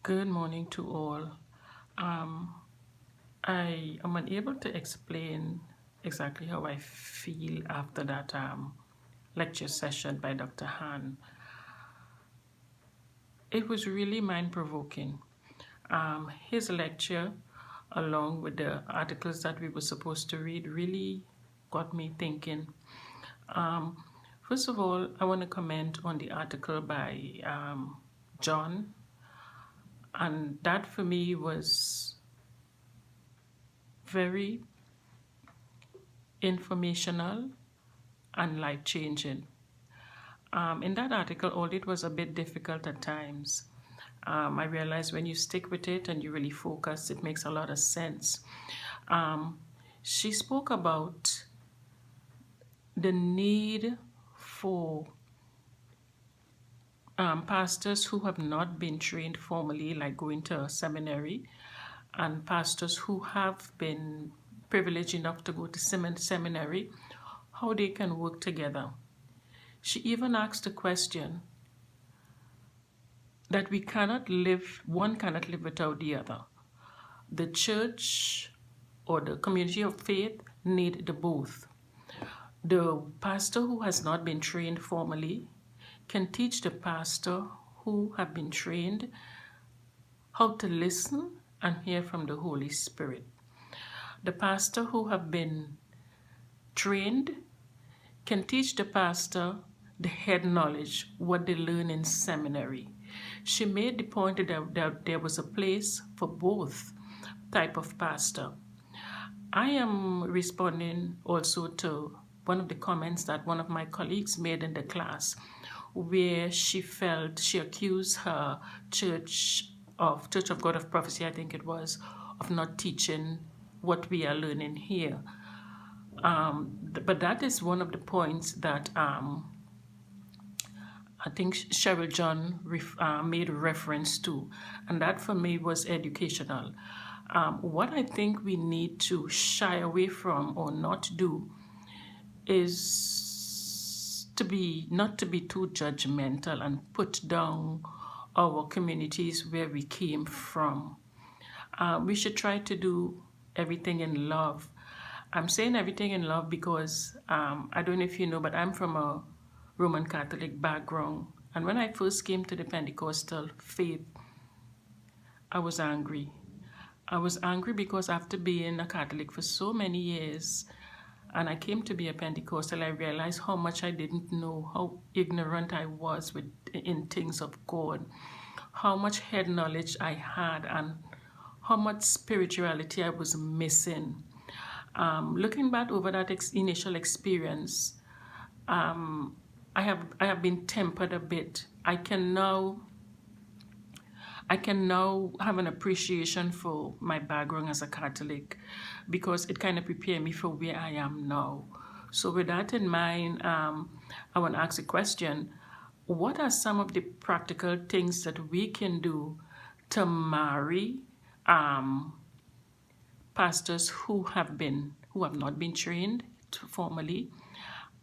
Good morning to all. Um, I am unable to explain exactly how I feel after that lecture session by Dr. Han. It was really mind provoking. His lecture, along with the articles that we were supposed to read, really got me thinking. Um, First of all, I want to comment on the article by John, and that for me was very informational and life changing. In that article, although it was a bit difficult at times, I realized when you stick with it and you really focus, it makes a lot of sense. Um, she spoke about the need for pastors who have not been trained formally, like going to a seminary, and pastors who have been privileged enough to go to seminary, how they can work together. She even asked a question that one cannot live without the other. The church or the community of faith need the both. The pastor who has not been trained formally can teach the pastor who have been trained how to listen and hear from the Holy Spirit. The pastor who have been trained can teach the pastor the head knowledge, what they learn in seminary. She made the point that there was a place for both type of pastor. I am responding also to one of the comments that one of my colleagues made in the class, where she accused her Church of God of Prophecy, I think it was, of not teaching what we are learning here. But that is one of the points that I think Cheryl John made reference to, and that for me was educational. What I think we need to shy away from or not do is not to be too judgmental and put down our communities where we came from. We should try to do everything in love. I'm saying everything in love because I don't know if you know, but I'm from a Roman Catholic background. And when I first came to the Pentecostal faith, I was angry. I was angry because after being a Catholic for so many years, and I came to be a Pentecostal, I realized how much I didn't know, how ignorant I was in things of God, how much head knowledge I had, and how much spirituality I was missing. Looking back over that initial experience, I have been tempered a bit. I can now have an appreciation for my background as a Catholic because it kind of prepared me for where I am now. So with that in mind, I want to ask a question. What are some of the practical things that we can do to marry um, pastors who have not been trained formally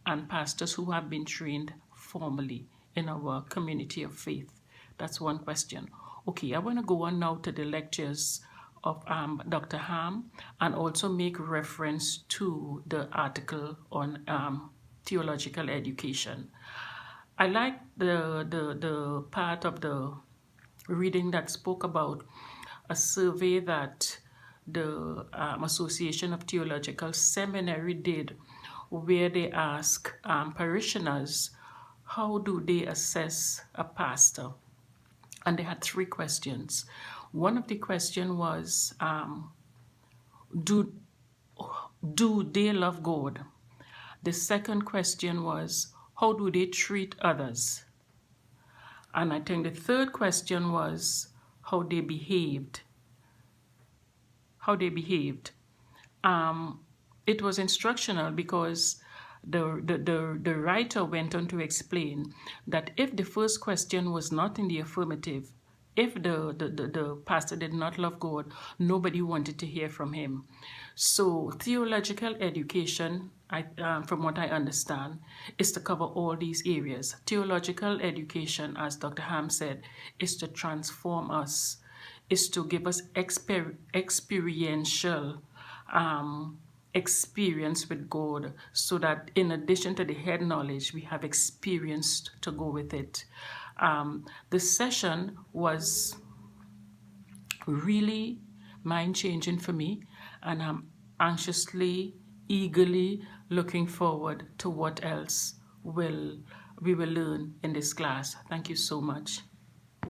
and pastors who have been trained formally in our community of faith? That's one question. Okay, I want to go on now to the lectures of Dr. Ham and also make reference to the article on theological education. I like the part of the reading that spoke about a survey that the Association of Theological Seminary did, where they ask parishioners how do they assess a pastor. And they had three questions. One of the questions was, do, do they love God? The second question was, how do they treat others? And I think the third question was how they behaved. How they behaved. It was instructional because the writer went on to explain that if the first question was not in the affirmative, if the pastor did not love God, nobody wanted to hear from him. So theological education, from what I understand, is to cover all these areas. Theological education, as Dr. Ham said, is to transform us. is to give us experiential experience with God, so that in addition to the head knowledge, we have experience to go with it. The session was really mind-changing for me, and I'm anxiously, eagerly looking forward to what else we will learn in this class. Thank you so much.